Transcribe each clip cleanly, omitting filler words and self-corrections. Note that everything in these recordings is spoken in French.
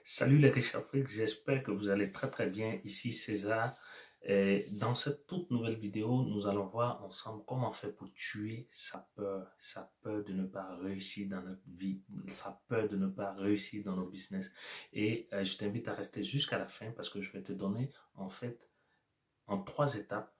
Salut les riches Afrique, j'espère que vous allez très bien. Ici César. Et dans cette toute nouvelle vidéo, nous allons voir ensemble comment faire pour tuer sa peur de ne pas réussir dans notre vie, sa peur de ne pas réussir dans nos business. Et je t'invite à rester jusqu'à la fin parce que je vais te donner en fait en 3 étapes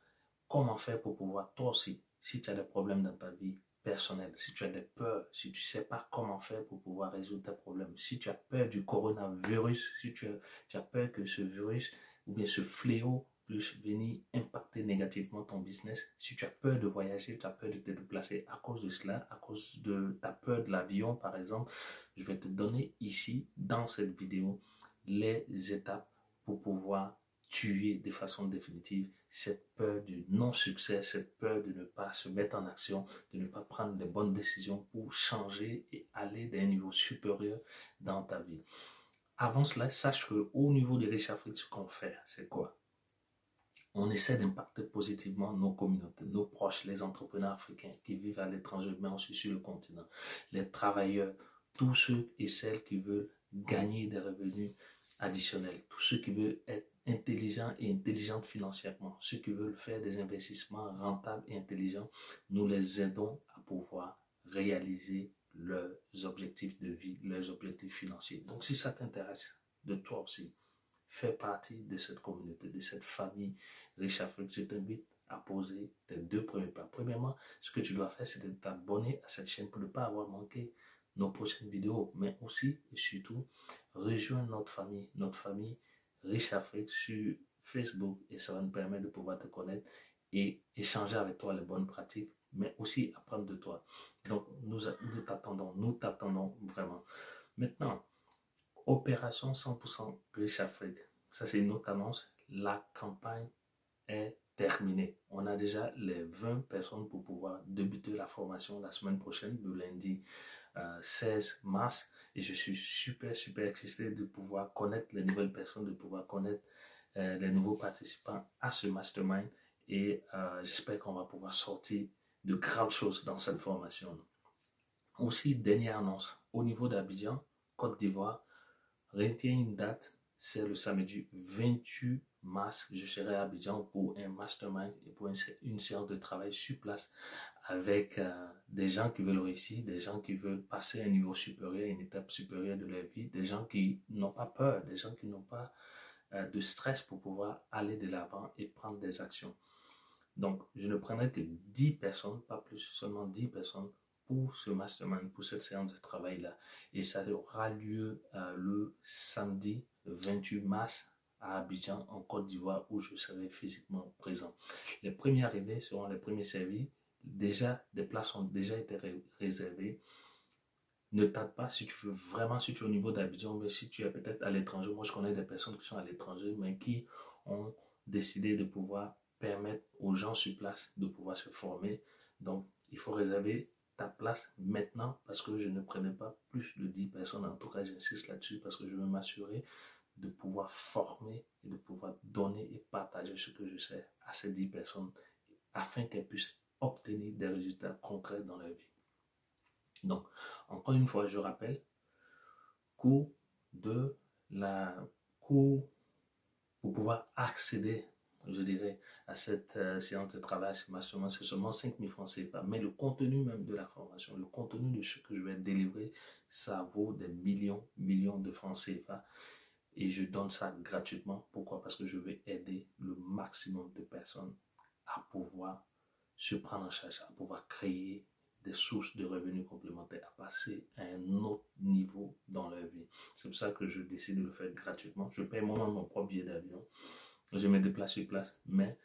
comment faire pour pouvoir toi aussi, si tu as des problèmes dans ta vie personnelle, si tu as des peurs, si tu ne sais pas comment faire pour pouvoir résoudre tes problèmes, si tu as peur du coronavirus, si tu as peur que ce virus ou bien ce fléau puisse venir impacter négativement ton business, si tu as peur de voyager, tu as peur de te déplacer à cause de cela, à cause de ta peur de l'avion par exemple, je vais te donner ici dans cette vidéo les étapes pour pouvoir tuer de façon définitive cette peur du non-succès, cette peur de ne pas se mettre en action, de ne pas prendre les bonnes décisions pour changer et aller d'un niveau supérieur dans ta vie. Avant cela, sache qu'au niveau des riches Afrique, ce qu'on fait, c'est quoi? On essaie d'impacter positivement nos communautés, nos proches, les entrepreneurs africains qui vivent à l'étranger, mais aussi sur le continent, les travailleurs, tous ceux et celles qui veulent gagner des revenus additionnels, tous ceux qui veulent être intelligents et intelligentes financièrement, ceux qui veulent faire des investissements rentables et intelligents, nous les aidons à pouvoir réaliser leurs objectifs de vie, leurs objectifs financiers. Donc si ça t'intéresse de toi aussi, fais partie de cette communauté, de cette famille Riche Afrique, je t'invite à poser tes 2 premiers pas. Premièrement, ce que tu dois faire, c'est de t'abonner à cette chaîne pour ne pas avoir manqué nos prochaines vidéos, mais aussi et surtout, rejoindre notre famille Riche Afrique sur Facebook et ça va nous permettre de pouvoir te connaître et échanger avec toi les bonnes pratiques, mais aussi apprendre de toi. Donc, nous t'attendons vraiment. Maintenant, Opération 100% Riche Afrique. Ça, c'est une autre annonce. La campagne est terminée. On a déjà les 20 personnes pour pouvoir débuter la formation la semaine prochaine, le lundi 16 mars. Et je suis super excité de pouvoir connaître les nouvelles personnes, de pouvoir connaître les nouveaux participants à ce mastermind. Et j'espère qu'on va pouvoir sortir de grandes choses dans cette formation. Aussi, dernière annonce, au niveau d'Abidjan, Côte d'Ivoire, retiens une date, c'est le samedi 28 mars. Je serai à Abidjan pour un mastermind et pour une séance de travail sur place avec des gens qui veulent réussir, des gens qui veulent passer à un niveau supérieur, une étape supérieure de leur vie, des gens qui n'ont pas peur, des gens qui n'ont pas de stress pour pouvoir aller de l'avant et prendre des actions. Donc, je ne prendrai que 10 personnes, pas plus, seulement 10 personnes pour ce mastermind, pour cette séance de travail-là. Et ça aura lieu le samedi 28 mars à Abidjan, en Côte d'Ivoire, où je serai physiquement présent. Les premiers arrivés seront les premiers servis. Déjà, des places ont déjà été réservées. Ne tarde pas si tu veux vraiment, si tu es au niveau d'Abidjan, mais si tu es peut-être à l'étranger. Moi, je connais des personnes qui sont à l'étranger, mais qui ont décidé de pouvoir permettre aux gens sur place de pouvoir se former. Donc, il faut réserver ta place maintenant parce que je ne prenais pas plus de 10 personnes. En tout cas, j'insiste là-dessus parce que je veux m'assurer de pouvoir former et de pouvoir donner et partager ce que je sais à ces 10 personnes afin qu'elles puissent obtenir des résultats concrets dans leur vie. Donc, encore une fois, je rappelle, cours de la cours pour pouvoir accéder, je dirais, à cette séance de travail, c'est seulement 5 000 francs CFA. Mais le contenu même de la formation, le contenu de ce que je vais délivrer, ça vaut des millions de francs CFA. Et je donne ça gratuitement. Pourquoi? Parce que je vais aider le maximum de personnes à pouvoir se prendre en charge, à pouvoir créer des sources de revenus complémentaires, à passer à un autre niveau dans leur vie. C'est pour ça que je décide de le faire gratuitement. Je paye moi-même mon propre billet d'avion. Je me déplace sur place, mais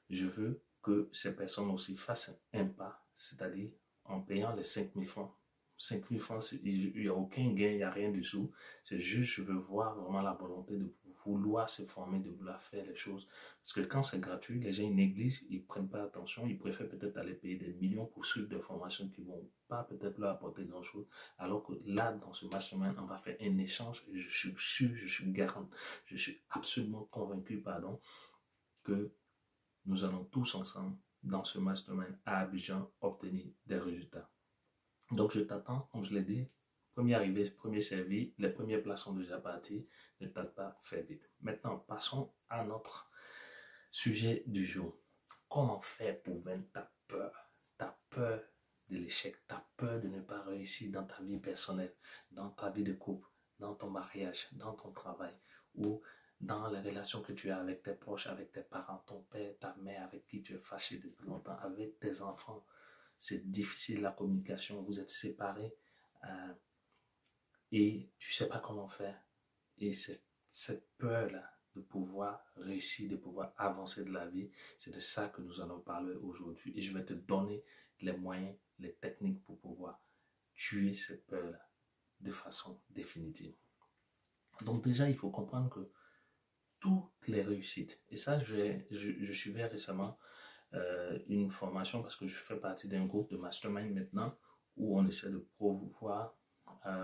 je veux que ces personnes aussi fassent un pas, c'est-à-dire en payant les 5 000 francs. 5 000 francs, il n'y a aucun gain, il n'y a rien dessous. C'est juste, je veux voir vraiment la volonté de vouloir se former, de vouloir faire les choses. Parce que quand c'est gratuit, les gens ils négligent, ils ne prennent pas attention, ils préfèrent peut-être aller payer des millions pour suivre des formations qui ne vont pas peut-être leur apporter grand-chose. Alors que là, dans ce mastermind, on va faire un échange et je suis sûr, je suis garant, je suis absolument convaincu, que nous allons tous ensemble, dans ce mastermind à Abidjan, obtenir des résultats. Donc, je t'attends, comme je l'ai dit, Premier arrivé, premier servi, les premiers plats sont déjà partis, ne tarde pas, fais vite. Maintenant, passons à notre sujet du jour. Comment faire pour vaincre ta peur? Ta peur de l'échec, ta peur de ne pas réussir dans ta vie personnelle, dans ta vie de couple, dans ton mariage, dans ton travail ou dans les relations que tu as avec tes proches, avec tes parents, ton père, ta mère, avec qui tu es fâché depuis longtemps, avec tes enfants. C'est difficile la communication, vous êtes séparés et tu ne sais pas comment faire. Et cette peur-là de pouvoir réussir, de pouvoir avancer de la vie, c'est de ça que nous allons parler aujourd'hui. Et je vais te donner les moyens, les techniques pour pouvoir tuer cette peur-là de façon définitive. Donc déjà, il faut comprendre que toutes les réussites, et ça, je suivais récemment une formation parce que je fais partie d'un groupe de mastermind maintenant où on essaie de promouvoir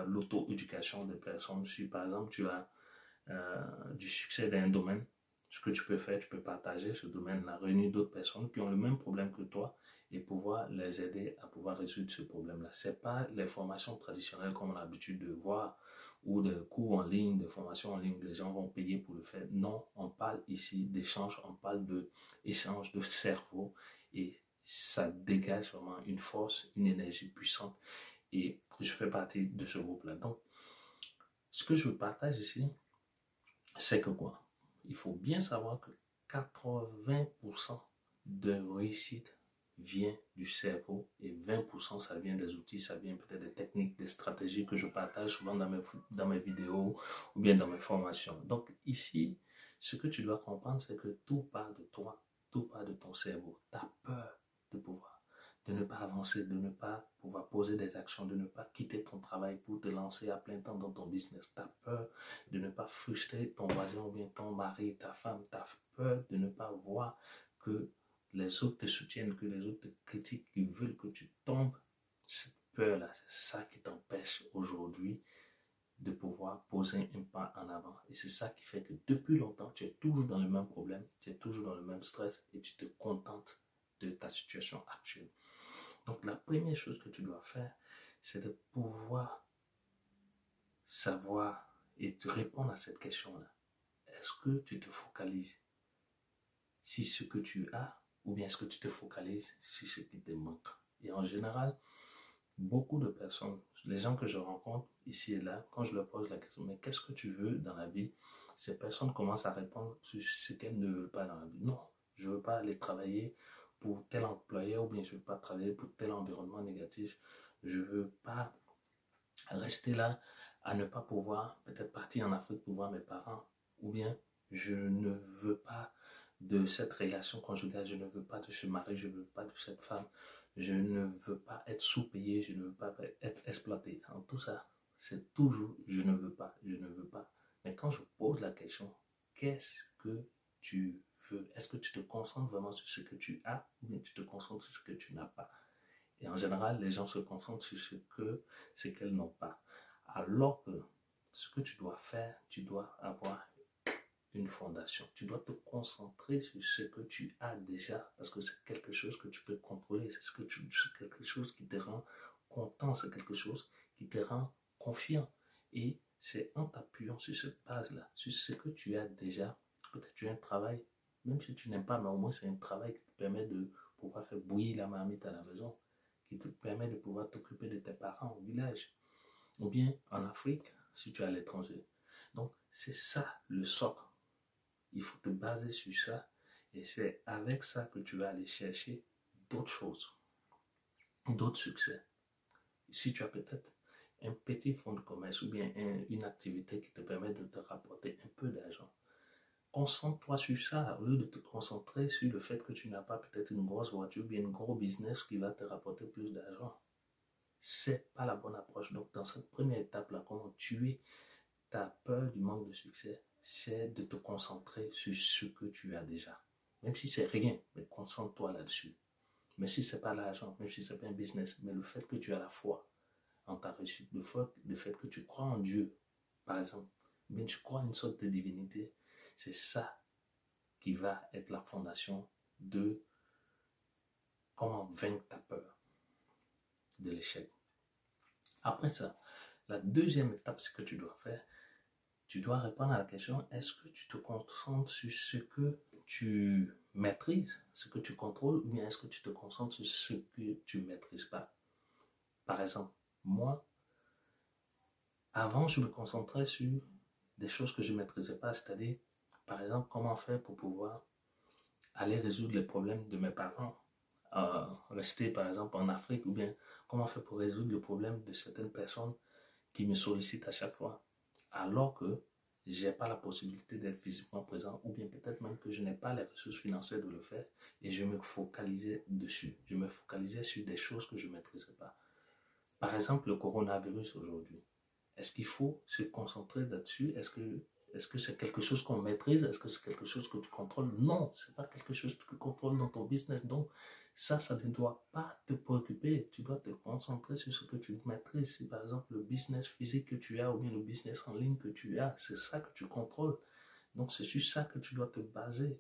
l'auto-éducation des personnes. Si par exemple tu as du succès dans un domaine, ce que tu peux faire, tu peux partager ce domaine-là, réunir d'autres personnes qui ont le même problème que toi et pouvoir les aider à pouvoir résoudre ce problème-là. Ce n'est pas les formations traditionnelles comme on a l'habitude de voir ou de cours en ligne, de formations en ligne, les gens vont payer pour le faire. Non, on parle ici d'échange, on parle d'échange de cerveau et ça dégage vraiment une force, une énergie puissante et je fais partie de ce groupe-là. Donc, ce que je partage ici, c'est que quoi? Il faut bien savoir que 80% de réussite vient du cerveau et 20% ça vient des outils, ça vient peut-être des techniques, des stratégies que je partage souvent dans mes vidéos ou bien dans mes formations. Donc ici, ce que tu dois comprendre, c'est que tout part de toi, tout part de ton cerveau. Tu as peur de ne pas avancer, de ne pas pouvoir poser des actions, de ne pas quitter ton travail pour te lancer à plein temps dans ton business. Tu as peur de ne pas frustrer ton voisin ou bien ton mari, ta femme. Tu as peur de ne pas voir que les autres te soutiennent, que les autres te critiquent, qu'ils veulent que tu tombes. Cette peur-là, c'est ça qui t'empêche aujourd'hui de pouvoir poser un pas en avant. Et c'est ça qui fait que depuis longtemps, tu es toujours dans le même problème, tu es toujours dans le même stress et tu te contentes de ta situation actuelle. Donc la première chose que tu dois faire, c'est de pouvoir savoir et te répondre à cette question-là. Est-ce que tu te focalises sur ce que tu as ou bien est-ce que tu te focalises sur ce qui te manque? Et en général, beaucoup de personnes, les gens que je rencontre ici et là, quand je leur pose la question, mais qu'est-ce que tu veux dans la vie? Ces personnes commencent à répondre sur ce qu'elles ne veulent pas dans la vie. Non, je ne veux pas aller travailler pour tel employeur ou bien je ne veux pas travailler pour tel environnement négatif. Je ne veux pas rester là à ne pas pouvoir peut-être partir en Afrique pour voir mes parents ou bien je ne veux pas de cette relation conjugale, je ne veux pas de ce mari, je ne veux pas de cette femme, je ne veux pas être sous-payé, je ne veux pas être exploité. En tout ça, c'est toujours je ne veux pas, je ne veux pas. Mais quand je pose la question, qu'est-ce que tu veux? Est-ce que tu te concentres vraiment sur ce que tu as ou bien tu te concentres sur ce que tu n'as pas? Et en général, les gens se concentrent sur ce qu'elles n'ont pas. Alors que ce que tu dois faire, tu dois avoir une fondation. Tu dois te concentrer sur ce que tu as déjà parce que c'est quelque chose que tu peux contrôler. C'est quelque chose qui te rend content. C'est quelque chose qui te rend confiant. Et c'est en t'appuyant sur cette base-là, sur ce que tu as déjà. Peut-être tu as un travail, même si tu n'aimes pas, mais au moins c'est un travail qui te permet de pouvoir faire bouillir la marmite à la maison, qui te permet de pouvoir t'occuper de tes parents au village, ou bien en Afrique, si tu es à l'étranger. Donc, c'est ça le socle. Il faut te baser sur ça et c'est avec ça que tu vas aller chercher d'autres choses, d'autres succès. Si tu as peut-être un petit fonds de commerce ou bien une activité qui te permet de te rapporter un peu d'argent, concentre-toi sur ça au lieu de te concentrer sur le fait que tu n'as pas peut-être une grosse voiture ou bien un gros business qui va te rapporter plus d'argent. C'est pas la bonne approche. Donc, dans cette première étape-là, comment tuer ta peur du manque de succès, c'est de te concentrer sur ce que tu as déjà. Même si c'est rien, mais concentre-toi là-dessus. Même si c'est pas l'argent, même si c'est pas un business, mais le fait que tu as la foi en ta réussite, le fait que tu crois en Dieu, par exemple, bien tu crois en une sorte de divinité, c'est ça qui va être la fondation de comment vaincre ta peur de l'échec. Après ça, La deuxième étape, ce que tu dois faire, tu dois répondre à la question, est-ce que tu te concentres sur ce que tu maîtrises, ce que tu contrôles, ou bien est-ce que tu te concentres sur ce que tu ne maîtrises pas? Par exemple, moi, avant, je me concentrais sur des choses que je ne maîtrisais pas, c'est-à-dire, par exemple, comment faire pour pouvoir aller résoudre les problèmes de mes parents, rester par exemple en Afrique, ou bien comment faire pour résoudre le problème de certaines personnes qui me sollicitent à chaque fois, alors que je n'ai pas la possibilité d'être physiquement présent, ou bien peut-être même que je n'ai pas les ressources financières de le faire, et je me focalisais dessus. Je me focalisais sur des choses que je ne maîtrisais pas. Par exemple, le coronavirus aujourd'hui. Est-ce qu'il faut se concentrer là-dessus? Est-ce que c'est quelque chose qu'on maîtrise? Est-ce que c'est quelque chose que tu contrôles? Non, ce n'est pas quelque chose que tu contrôles dans ton business. Donc, ça ne doit pas te préoccuper. Tu dois te concentrer sur ce que tu maîtrises. Si par exemple, le business physique que tu as ou bien le business en ligne que tu as, c'est ça que tu contrôles. Donc, c'est sur ça que tu dois te baser.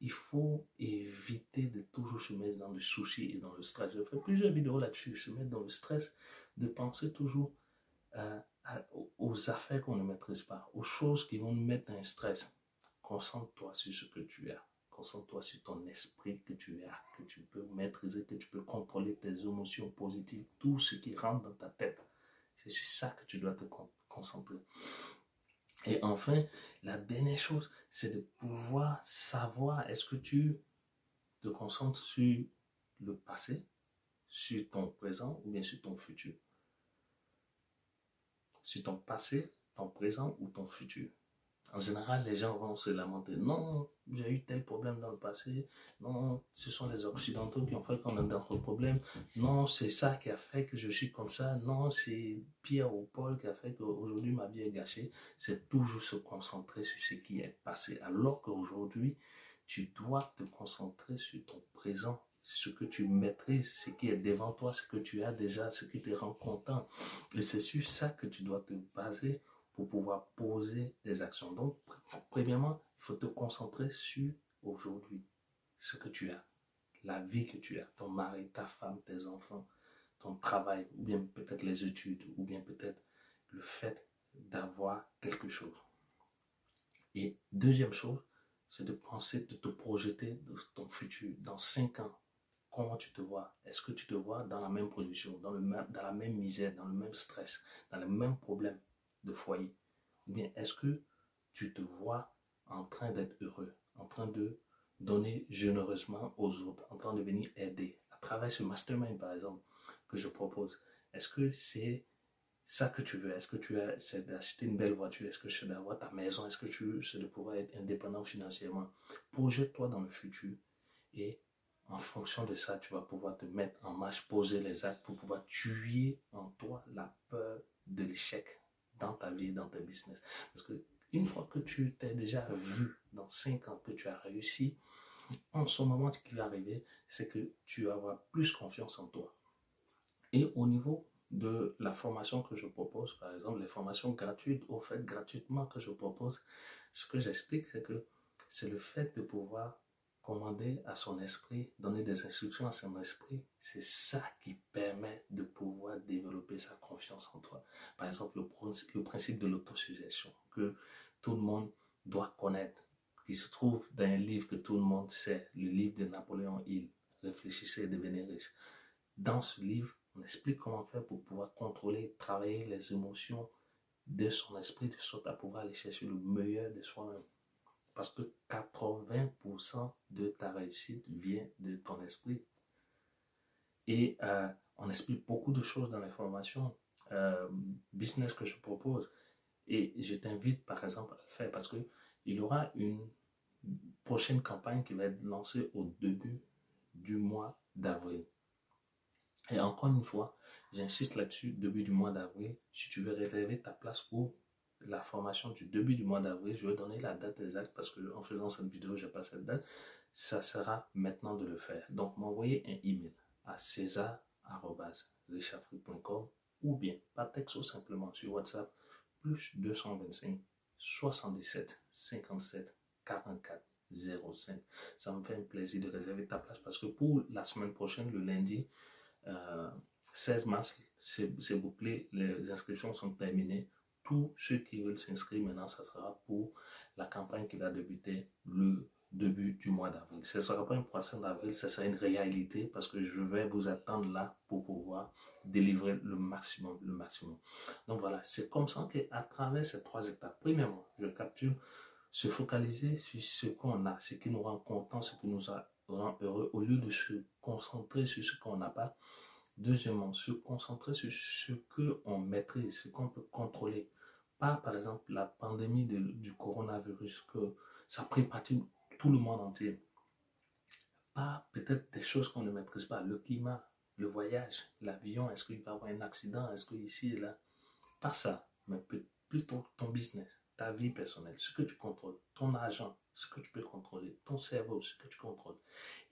Il faut éviter de toujours se mettre dans le souci et dans le stress. Je fais plusieurs vidéos là-dessus. Se mettre dans le stress, de penser toujours aux affaires qu'on ne maîtrise pas, aux choses qui vont nous mettre un stress. Concentre-toi sur ce que tu as. Concentre-toi sur ton esprit que tu as, que tu peux maîtriser, que tu peux contrôler tes émotions positives, tout ce qui rentre dans ta tête. C'est sur ça que tu dois te concentrer. Et enfin, la dernière chose, c'est de pouvoir savoir, est-ce que tu te concentres sur le passé, sur ton présent ou bien sur ton futur? Sur ton passé, ton présent ou ton futur. En général, les gens vont se lamenter. Non, j'ai eu tel problème dans le passé. Non, ce sont les Occidentaux qui ont fait qu'on a d'autres problèmes. Non, c'est ça qui a fait que je suis comme ça. Non, c'est Pierre ou Paul qui a fait qu'aujourd'hui ma vie est gâchée. C'est toujours se concentrer sur ce qui est passé. Alors qu'aujourd'hui, tu dois te concentrer sur ton présent, ce que tu maîtrises, ce qui est devant toi, ce que tu as déjà, ce qui te rend content. Et c'est sur ça que tu dois te baser pour pouvoir poser des actions. Donc, premièrement, il faut te concentrer sur aujourd'hui, ce que tu as, la vie que tu as, ton mari, ta femme, tes enfants, ton travail, ou bien peut-être les études, ou bien peut-être le fait d'avoir quelque chose. Et deuxième chose, c'est de penser, de te projeter dans ton futur, dans 5 ans. Comment tu te vois? Est-ce que tu te vois dans la même position, dans la même misère, dans le même stress, dans les mêmes problèmes de foyer? Ou bien est-ce que tu te vois en train d'être heureux, en train de donner généreusement aux autres, en train de venir aider à travers ce mastermind par exemple que je propose? Est-ce que c'est ça que tu veux? Est-ce que c'est d'acheter une belle voiture? Est-ce que c'est d'avoir ta maison? Est-ce que c'est de pouvoir être indépendant financièrement? Projette-toi dans le futur et en fonction de ça, tu vas pouvoir te mettre en marche, poser les actes pour pouvoir tuer en toi la peur de l'échec dans ta vie, dans tes business. Parce que une fois que tu t'es déjà vu dans 5 ans que tu as réussi, en ce moment, ce qui va arriver, c'est que tu vas avoir plus confiance en toi. Et au niveau de la formation que je propose, par exemple, les formations gratuites, au fait, gratuitement que je propose, ce que j'explique, c'est que c'est le fait de pouvoir commander à son esprit, donner des instructions à son esprit, c'est ça qui permet de pouvoir développer sa confiance en toi. Par exemple, le principe de l'autosuggestion, que tout le monde doit connaître, qui se trouve dans un livre que tout le monde sait, le livre de Napoléon Hill, Réfléchissez et devenez riche. Dans ce livre, on explique comment faire pour pouvoir contrôler, travailler les émotions de son esprit, de sorte à pouvoir aller chercher le meilleur de soi-même. Parce que 80% de ta réussite vient de ton esprit. Et on explique beaucoup de choses dans les formations business que je propose. Et je t'invite par exemple à le faire parce qu'il y aura une prochaine campagne qui va être lancée au début du mois d'avril. Et encore une fois, j'insiste là-dessus, début du mois d'avril, si tu veux réserver ta place pour la formation du début du mois d'avril, je vais donner la date exacte parce qu'en faisant cette vidéo, je n'ai pas cette date. Ça sera maintenant de le faire. Donc, m'envoyer un email à césar@richafrique.com ou bien par texto simplement sur WhatsApp plus 225 77 57 44 05. Ça me fait un plaisir de réserver ta place parce que pour la semaine prochaine, le lundi, 16 mars, c'est bouclé, les inscriptions sont terminées. Tous ceux qui veulent s'inscrire maintenant, ça sera pour la campagne qui va débuter le début du mois d'avril. Ce ne sera pas une poisson d'avril, ce sera une réalité parce que je vais vous attendre là pour pouvoir délivrer le maximum, le maximum. Donc voilà, c'est comme ça qu'à travers ces 3 étapes, premièrement, je capture, se focaliser sur ce qu'on a, ce qui nous rend contents, ce qui nous rend heureux, au lieu de se concentrer sur ce qu'on n'a pas. Deuxièmement, se concentrer sur ce qu'on maîtrise, ce qu'on peut contrôler. Pas, par exemple, la pandémie du coronavirus, que ça a pris partie tout le monde entier. Pas peut-être des choses qu'on ne maîtrise pas. Le climat, le voyage, l'avion, est-ce qu'il va y avoir un accident, est-ce que ici et là. Pas ça, mais plutôt ton business, ta vie personnelle, ce que tu contrôles, ton argent, ce que tu peux contrôler, ton cerveau, ce que tu contrôles.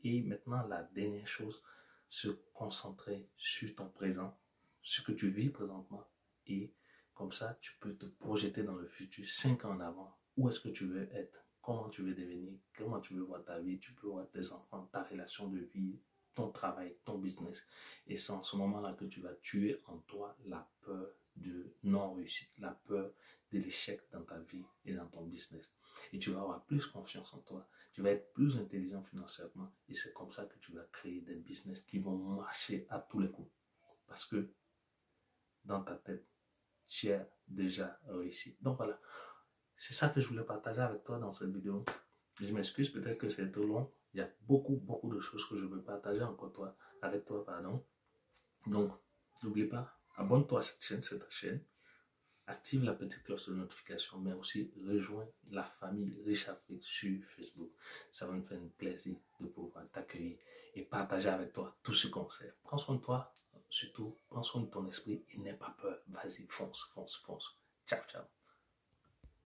Et maintenant, la dernière chose, se concentrer sur ton présent, ce que tu vis présentement. Et comme ça, tu peux te projeter dans le futur, 5 ans en avant. Où est-ce que tu veux être? Comment tu veux devenir? Comment tu veux voir ta vie? Tu peux voir tes enfants, ta relation de vie, ton travail, ton business. Et c'est en ce moment-là que tu vas tuer en toi la peur de non-réussite, la peur de l'échec dans ta vie et dans ton business. Et tu vas avoir plus confiance en toi. Tu vas être plus intelligent financièrement et c'est comme ça que tu vas créer des business qui vont marcher à tous les coups. Parce que dans ta tête, tu as déjà réussi. Donc voilà, c'est ça que je voulais partager avec toi dans cette vidéo. Je m'excuse, peut-être que c'est trop long. Il y a beaucoup de choses que je veux partager encore avec toi. Donc, n'oublie pas, abonne-toi à cette chaîne, c'est ta chaîne. Active la petite cloche de notification, mais aussi rejoins la famille Riche Afrique sur Facebook. Ça va me faire un plaisir de pouvoir t'accueillir et partager avec toi tout ce qu'on sait. Prends soin de toi, surtout, prends soin de ton esprit et n'aie pas peur. Vas-y, fonce, fonce, fonce. Ciao, ciao.